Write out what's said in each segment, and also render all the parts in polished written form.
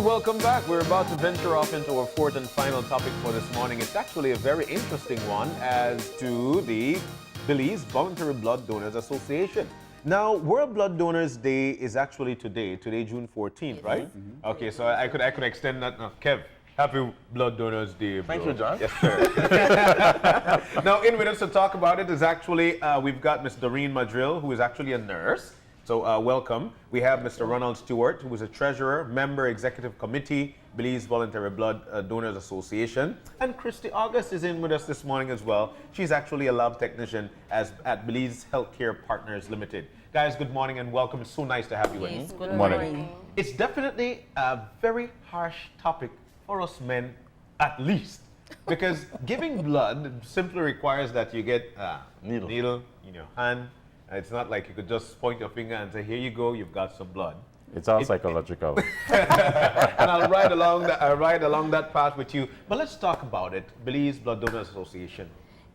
welcome back. We're about to venture off into our fourth and final topic for this morning. It's actually a very interesting one as to the Belize Voluntary Blood Donors Association. Now, World Blood Donors Day is actually today, June 14th, right? Mm-hmm. Okay, so I could extend that now. Kev, happy Blood Donors Day, bro. Thank you, John. Yes, sir. Now, in with us to talk about it is actually, we've got Ms. Doreen Madrill, who is actually a nurse. So welcome. We have Mr. Ronald Stewart, who is a treasurer, member, executive committee, Belize Voluntary Blood Donors Association. And Christy August is in with us this morning as well. She's actually a lab technician at Belize Healthcare Partners Limited. Guys, good morning and welcome. It's so nice to have you in. Yes, good morning. It's definitely a very harsh topic for us men, at least. Because giving blood simply requires that you get a needle in your hand. It's not like you could just point your finger and say, here you go, you've got some blood. It's all psychological. And I'll ride along that path with you. But let's talk about it. Belize Blood Donors Association.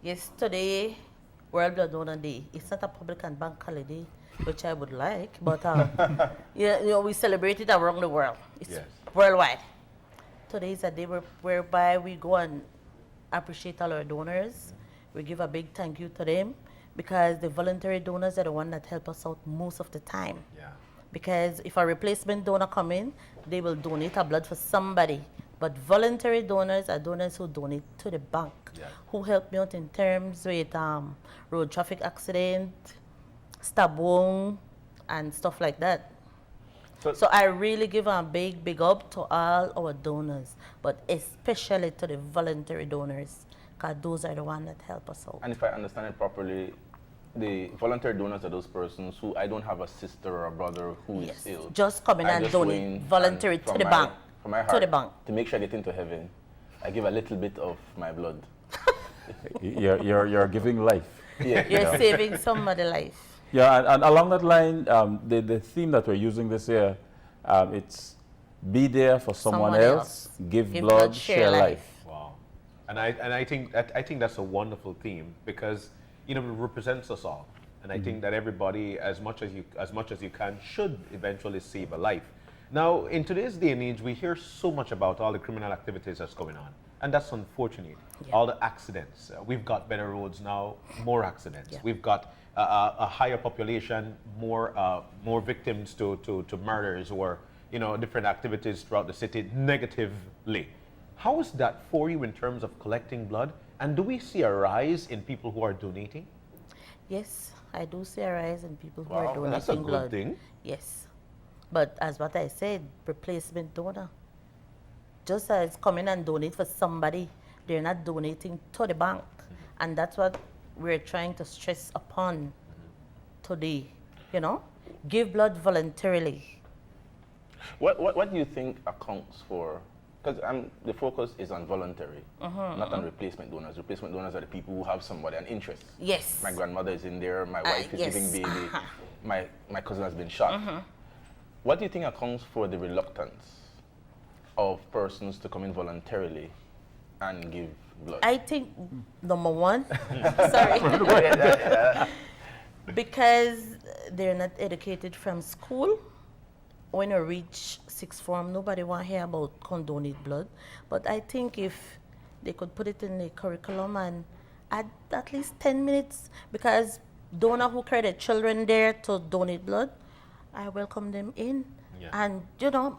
Yes, today, World Blood Donor Day. It's not a public and bank holiday, which I would like, but we celebrate it around the world. It's worldwide. Today is a day whereby we go and appreciate all our donors. We give a big thank you to them, because the voluntary donors are the ones that help us out most of the time. Yeah. Because if a replacement donor come in, they will donate a blood for somebody. But voluntary donors are donors who donate to the bank, who help me out in terms with road traffic accident, stab wound, and stuff like that. So I really give a big up to all our donors, but especially to the voluntary donors, because those are the ones that help us out. And if I understand it properly, the voluntary donors are those persons who, I don't have a sister or a brother who is ill. Just come in and donate voluntary to the bank. From my heart, to make sure I get into heaven, I give a little bit of my blood. You're giving life. Yeah. You're saving somebody's life. Yeah, and along that line, the theme that we're using this year, it's be there for someone else, give blood, share life. Wow, and I think that's a wonderful theme, because it represents us all, and I think that everybody, as much as you can, should eventually save a life. Now, in today's day and age, we hear so much about all the criminal activities that's going on, and that's unfortunate. Yeah. All the accidents. We've got better roads now, more accidents. Yeah. We've got a higher population, more victims to murders or different activities throughout the city negatively. How is that for you in terms of collecting blood? And do we see a rise in people who are donating? Yes, I do see a rise in people who are donating that's a blood. Good thing. Yes, but as what I said, replacement donor. Just as come in and donate for somebody, they're not donating to the bank. And that's what we're trying to stress upon today. Give blood voluntarily. What do you think accounts for? Because the focus is on voluntary, not on replacement donors. Replacement donors are the people who have somebody, an interest. Yes. My grandmother is in there, my wife is giving baby, my cousin has been shot. What do you think accounts for the reluctance of persons to come in voluntarily and give blood? I think, number one, sorry, because they're not educated from school. When you reach sixth form, nobody want to hear about condonate blood. But I think if they could put it in the curriculum and add at least 10 minutes, because donor who carry their children there to donate blood, I welcome them in. Yeah. And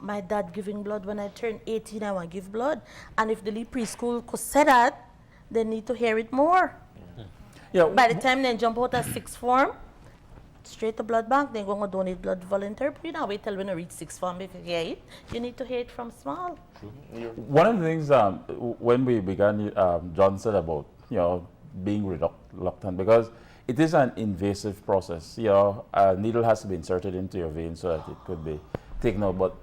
my dad giving blood when I turn 18, I want to give blood. And if the preschool could say that, they need to hear it more. Yeah. By the time they jump out of sixth form, straight to blood bank, they're going to donate blood voluntarily. Wait till when you reach sixth form, if you hear it, you need to hear it from small. One of the things when we began, John said about being reluctant, because it is an invasive process. A needle has to be inserted into your vein so that it could be taken out. But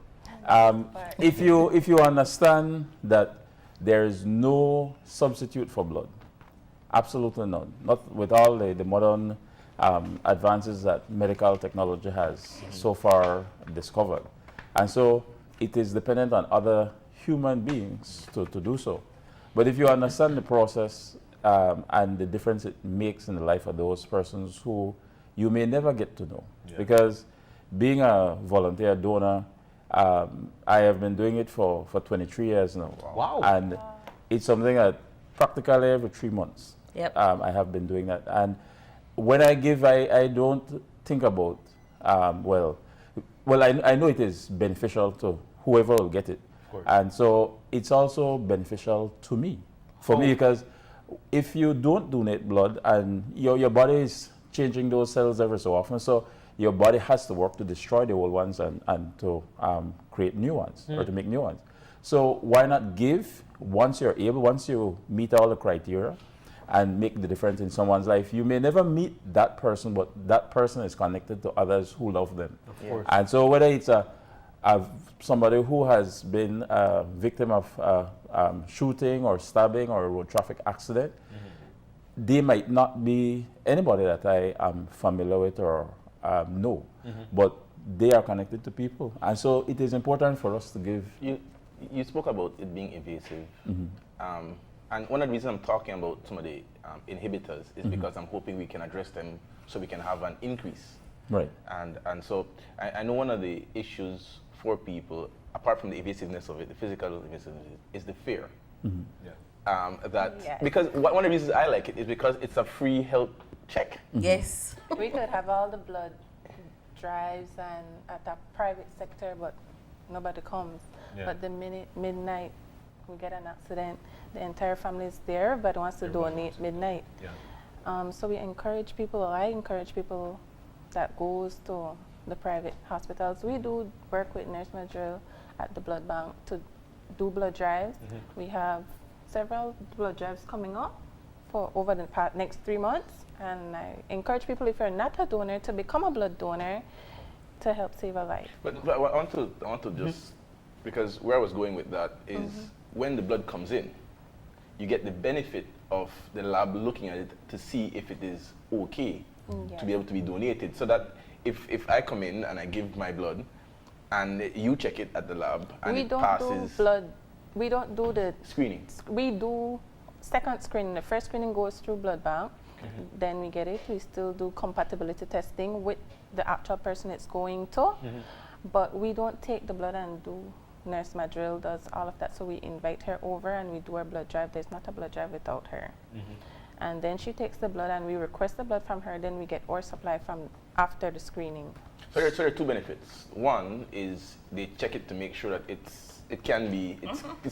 if you understand that there is no substitute for blood, absolutely none. Not with all the modern advances that medical technology has so far discovered. And so it is dependent on other human beings to do so. But if you understand the process and the difference it makes in the life of those persons who you may never get to know, because being a volunteer donor I have been doing it for 23 years now. Wow. And it's something that practically every 3 months. Yep. I have been doing that. And when I give, I don't think about, well, I know it is beneficial to whoever will get it. Of course. And so it's also beneficial to me, for me, because if you don't donate blood and your body is changing those cells every so often, so your body has to work to destroy the old ones and to create new ones or to make new ones. So why not give once you're able, once you meet all the criteria and make the difference in someone's life? You may never meet that person, but that person is connected to others who love them. Of course. And so whether it's somebody who has been a victim of shooting or stabbing or a road traffic accident, they might not be anybody that I am familiar with or know, but they are connected to people. And so it is important for us to give. You spoke about it being invasive. And one of the reasons I'm talking about some of the inhibitors is because I'm hoping we can address them so we can have an increase. Right. And so I know one of the issues for people, apart from the invasiveness of it, the physical invasiveness, is the fear. Because one of the reasons I like it is because it's a free health check. Yes. We could have all the blood drives and at a private sector, but nobody comes. Yeah. But the minute midnight we get an accident, the entire family is there but wants to donate midnight. Yeah. So we encourage people, I encourage people that goes to the private hospitals. We do work with Nurse Madrill at the blood bank to do blood drives. We have several blood drives coming up for over the next 3 months. And I encourage people, if you're not a donor, to become a blood donor to help save a life. But I want to just, because where I was going with that is when the blood comes in, you get the benefit of the lab looking at it to see if it is okay to be able to be donated. So that if I come in and I give my blood and you check it at the lab and We it don't passes do blood. We don't do the screening. We do second screening. The first screening goes through blood bank. Then we get it. We still do compatibility testing with the actual person it's going to. But we don't take the blood and do. Nurse Madrill does all of that. So we invite her over and we do our blood drive. There's not a blood drive without her. And then she takes the blood and we request the blood from her. Then we get our supply from after the screening. So there are two benefits. One is they check it to make sure that it's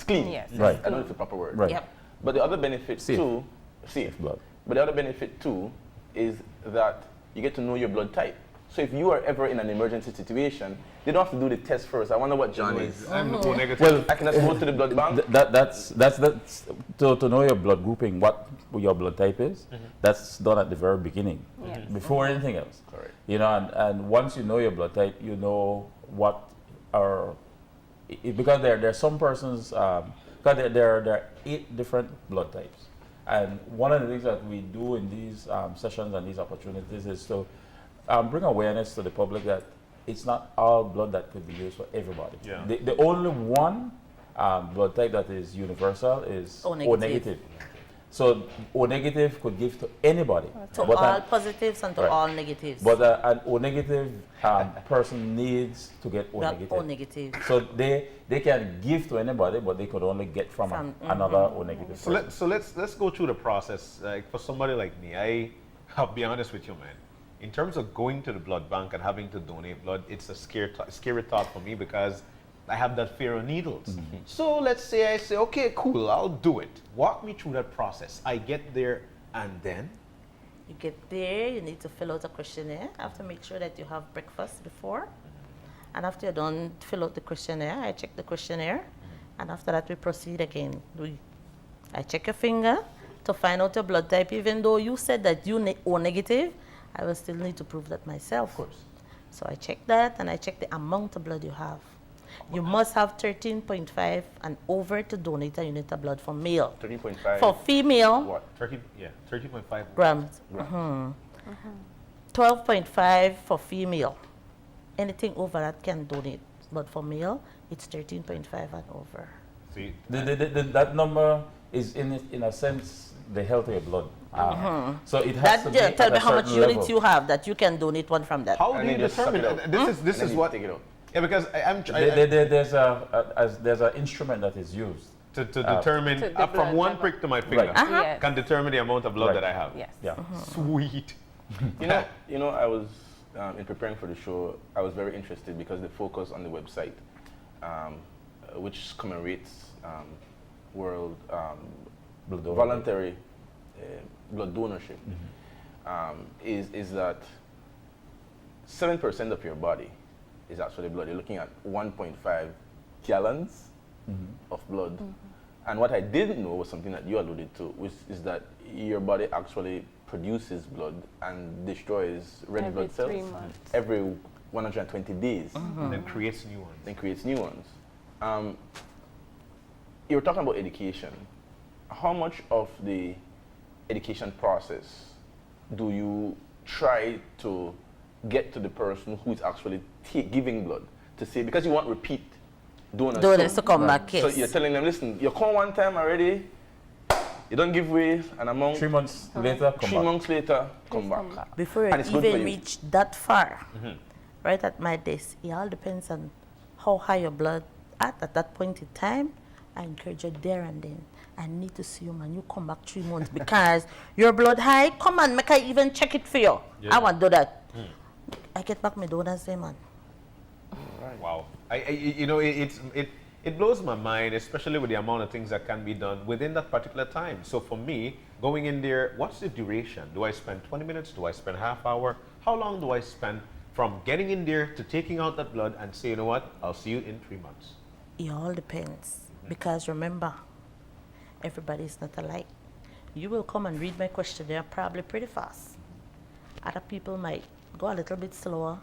clean. Yes. Right. I don't know if it's the proper word. Right. Yep. But the other benefit Safe. too, safe. Blood. But the other benefit too is that you get to know your blood type. So if you are ever in an emergency situation, they don't have to do the test first. I wonder what John is. I'm O negative. Well, I can just go to the blood bank. That's to know your blood grouping, what your blood type is. That's done at the very beginning, Yes. before anything else. Correct. You know, and once you know your blood type, you know what are because there are some persons because there are 8 different blood types, and one of the things that we do in these sessions and these opportunities is to bring awareness to the public that it's not all blood that could be used for everybody. Yeah. The only one blood type that is universal is O O negative. negative. So O negative could give to anybody. To But all positives and to right. all negatives. But an O negative person needs to get O Not negative. O negative. So they can give to anybody, but they could only get from another O negative. So let's go through the process. Like for somebody like me, I'll be honest with you, man. In terms of going to the blood bank and having to donate blood, it's a scary thought for me because I have that fear of needles. So let's say I say, okay, cool, I'll do it. Walk me through that process. I get there and then? You get there, you need to fill out a questionnaire. You have to make sure that you have breakfast before. And after you're done, fill out the questionnaire. I check the questionnaire. And after that, we proceed again. I check your finger to find out your blood type. Even though you said that you O negative, I will still need to prove that myself. Of course. So I check that and I check the amount of blood you have. You must have 13.5 and over to donate a unit of blood for male. 13.5. For female, What? 30.5 grams. 12.5 for female. Anything over that can donate. But for male, it's 13.5 and over. See, That number is in a sense the health of your blood. So it has to be Tell at me a how much certain units level. you have that you can donate one from that. how And do you then just suck determine? it up. This And is then what you take it out. Yeah, because There's an instrument that is used. to determine To the from blood one level. prick to my finger Right. Yes. can determine the amount of blood Right. that I have. Yes. Yeah. Sweet. I was in preparing for the show. I was very interested because the focus on the website, which commemorates World Blood donor. Voluntary Blood Donorship, is that 7% of your body is actually blood. You're looking at 1.5 gallons of blood. And what I didn't know was something that you alluded to, which is that your body actually produces blood and destroys red Every blood cells 3 months. every 120 days, And then creates new ones. then creates new ones. You were talking about education. How much of the education process do you try to get to the person who is actually giving blood to say, because you want repeat donors? Donors to come Right. back, So yes. you're telling them, listen, you come one time already, you don't give away an amount. 3 months later, come 3 back. months later, Please come come back. back. Before And you it's good for even you. reach that far, right at my desk, it all depends on how high your blood at that point in time. I encourage you there and then. I need to see you, man. You come back 3 months because your blood high. Come on, make I even check it for you. Yeah. I want to do that. I get back my donors there, man. Wow. It blows my mind, especially with the amount of things that can be done within that particular time. So for me, going in there, what's the duration? Do I spend 20 minutes? Do I spend half hour? How long do I spend from getting in there to taking out that blood and say, you know what, I'll see you in 3 months? It all depends. Because remember, everybody is not alike. You will come and read my questionnaire probably pretty fast. Other people might go a little bit slower.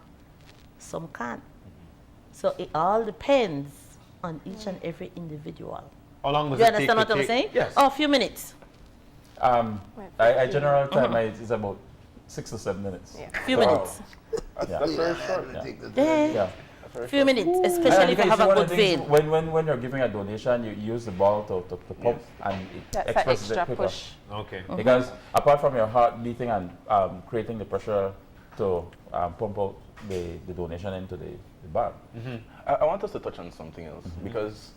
Some can't. So it all depends on each and every individual. How long does You it take understand to what I'm saying? Yes. Oh, a few minutes. I general time is about 6 to 7 minutes. Yeah. Few Wow. minutes. That's very short. Yeah. Yeah. Few minutes, especially if you And have a one good of the things, vein. when you're giving a donation, you use the ball to pump and it That's an expresses it extra quicker. push. Okay. Because apart from your heart beating and creating the pressure to pump out the donation into the bag. I want us to touch on something else because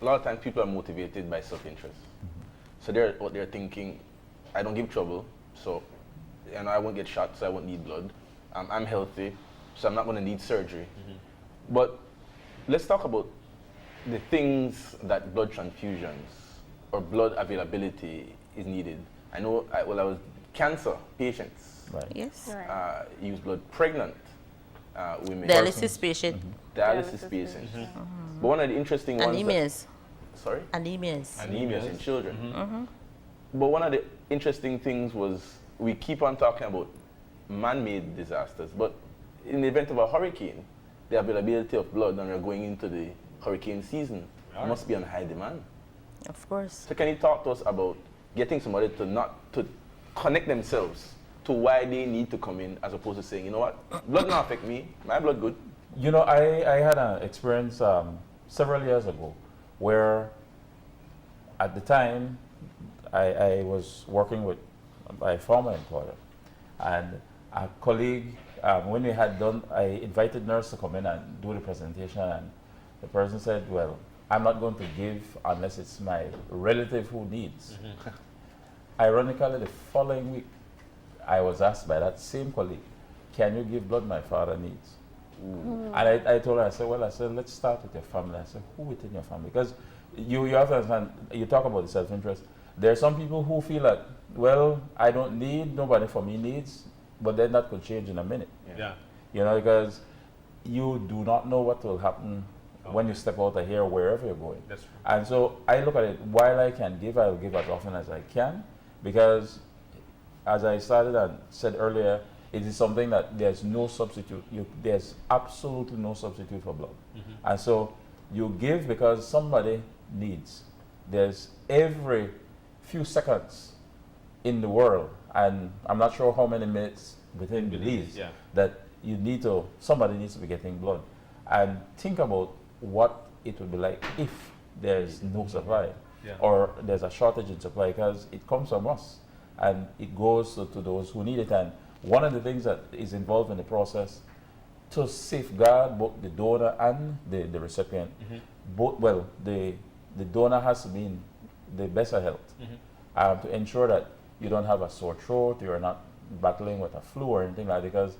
a lot of times people are motivated by self-interest. So they're thinking, I don't give trouble, so I won't get shot, so I won't need blood. I'm healthy, so I'm not going to need surgery. But let's talk about the things that blood transfusions or blood availability is needed. I know, I was cancer patients Right. Yes. Right. use blood, pregnant women, Dialysis patient. dialysis Dialysis patients. patients. But one of the interesting ones. Anemias. Sorry? Anemias. Anemias in children. But one of the interesting things was we keep on talking about man-made disasters, but in the event of a hurricane, the availability of blood, and we're going into the hurricane season, must be on high demand. Of course. So can you talk to us about getting somebody to connect themselves to why they need to come in, as opposed to saying, you know what, blood not affect me, my blood good. You know, I had an experience several years ago where at the time I was working with my former employer, and a colleague, when we had done, I invited nurse to come in and do the presentation, and the person said, well, I'm not going to give unless it's my relative who needs. Ironically, the following week, I was asked by that same colleague, can you give blood my father needs? And I told her, I said, let's start with your family. I said, who within your family? Because you have to understand, you talk about the self-interest. There are some people who feel that, well, I don't need, nobody for me needs, but then that could change in a minute. Yeah. You know, because you do not know what will happen when you step out of here, wherever you're going. That's true. And so I look at it, while I can give, I'll give as often as I can, because as I started and said earlier, it is something that there's no substitute. There's absolutely no substitute for blood. And so you give because somebody needs. There's every few seconds in the world, and I'm not sure how many minutes within Belize, yeah. that somebody needs to be getting blood. And think about what it would be like if there's no supply, Yeah. or there's a shortage in supply, because it comes from us and it goes to those who need it. And one of the things that is involved in the process to safeguard both the donor and the recipient. Both, well, the donor has to be in the best of health to ensure that you don't have a sore throat, you're not battling with a flu or anything like that, because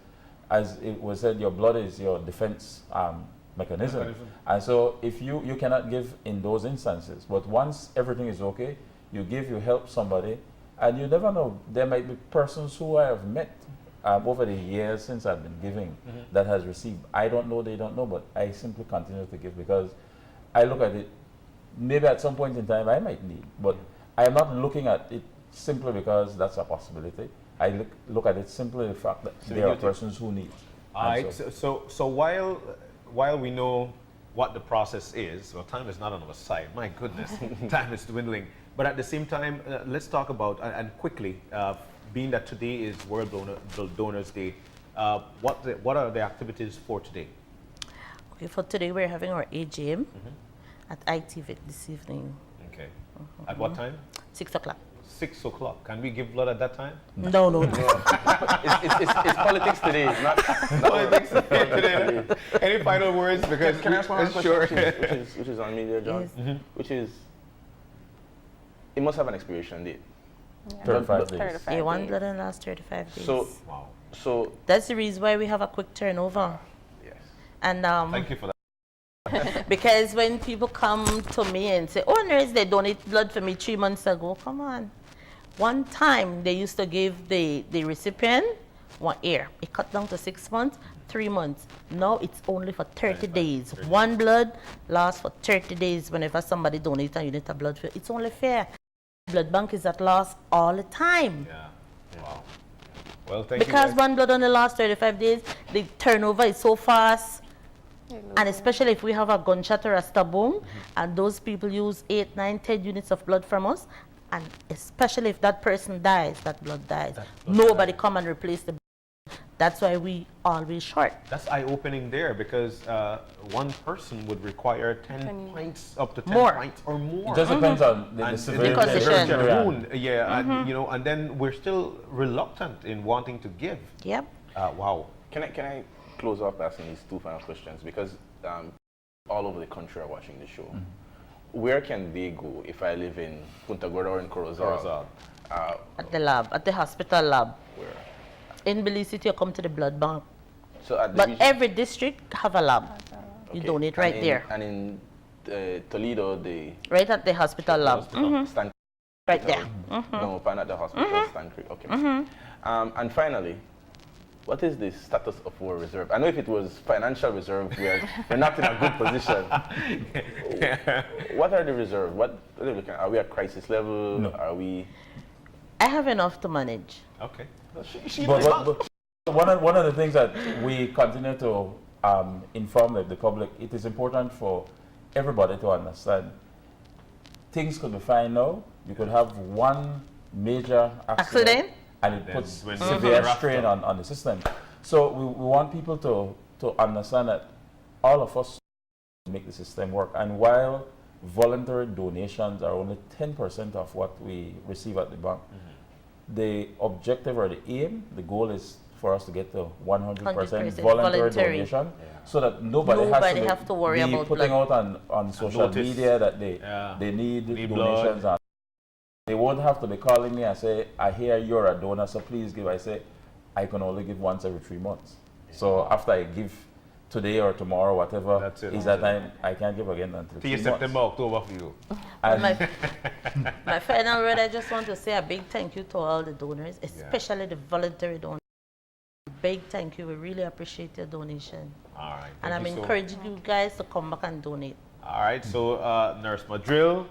as it was said, your blood is your defense mechanism. And so if you cannot give in those instances, but once everything is okay, you give, you help somebody, and you never know, there might be persons who I have met over the years since I've been giving that has received. I don't know, they don't know, but I simply continue to give because I look at it, maybe at some point in time I might need, but I'm not looking at it simply because that's a possibility. I look at it simply the fact that there are persons who need. All right, so while we know what the process is, well, time is not on our side. My goodness, time is dwindling. But at the same time, let's talk about, and quickly, being that today is World Donors Day, what are the activities for today? Okay, for today we're having our AGM at ITVIT this evening. Okay. At what time? 6 o'clock. 6 o'clock. Can we give blood at that time? No. It's politics today, not Politics today. Any final words? Because can I ask one question, sure. which is on media, John? Yes. Which is, it must have an expiration date. 35 days. 35 Yeah, one days. blood and last 35 days. Wow. So That's the reason why we have a quick turnover. yes. And Thank you for that. because when people come to me and say, oh, nurse, they donate blood for me 3 months ago, come on. One time they used to give the recipient 1 year. It cut down to 6 months, 3 months. Now it's only for 30 days. 30. One blood lasts for 30 days whenever somebody donates and you need a blood. It's only fair. Blood bank is at loss all the time. Yeah. Wow. Well, thank you. Because Guys. one blood on the last 35 days, the turnover is so fast. And especially if we have a gunshot or a stab wound, and those people use 8, 9, 10 units of blood from us, and especially if that person dies, that blood dies. Nobody come and replace the blood. That's why we always short. That's eye-opening there because one person would require 10 pints, up to 10 More. pints or more. It just depends on the And severity the condition. of the injury. wound, yeah, and, and then we're still reluctant in wanting to give. Yep. Wow. Can I close off asking these two final questions because all over the country are watching the show. Where can they go if I live in Punta Gorda or in Corozal? At the lab, at the hospital lab. Where? In Belize City, you come to the blood bank. So at the But region- every district have a lab. You okay. donate And right in- there. And in Toledo, the Right at the hospital lab. Stan Right there. No, pan at the hospital, Stan Creek. Okay. And finally, what is the status of our reserve? I know if it was financial reserve, we're not in a good position. What are the reserve? What are they looking at? Are we at crisis level? No. Are we? I have enough to manage. Okay. But one of the things that we continue to inform the public, it is important for everybody to understand. Things could be fine now. You could have one major accident and it Then puts when severe it's strain roughed on the system. So we want people to understand that all of us make the system work. And while voluntary donations are only 10% of what we receive at the bank, the objective or the aim, the goal is for us to get to 100% 100% voluntary donation, so that nobody has to worry be about putting blood. out on social notice. media that Yeah. they need Need donations. And they won't have to be calling me and say, I hear you're a donor, so please give. I say, I can only give once every 3 months. So after I give today or tomorrow, whatever That's it. is that time, I can't give again until 3 months. September, October for you. And And my final word, I just want to say a big thank you to all the donors, especially the voluntary donors. Big thank you. We really appreciate your donation. All right. And I'm thank you so encouraging you guys to come back and donate. All right, so Nurse Madrill,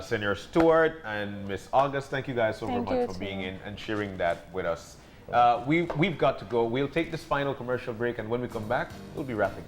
Senior Stewart, and Miss August, thank you guys so Thank much you for too. being in and sharing that with us. We've got to go. We'll take this final commercial break, and when we come back, we'll be wrapping.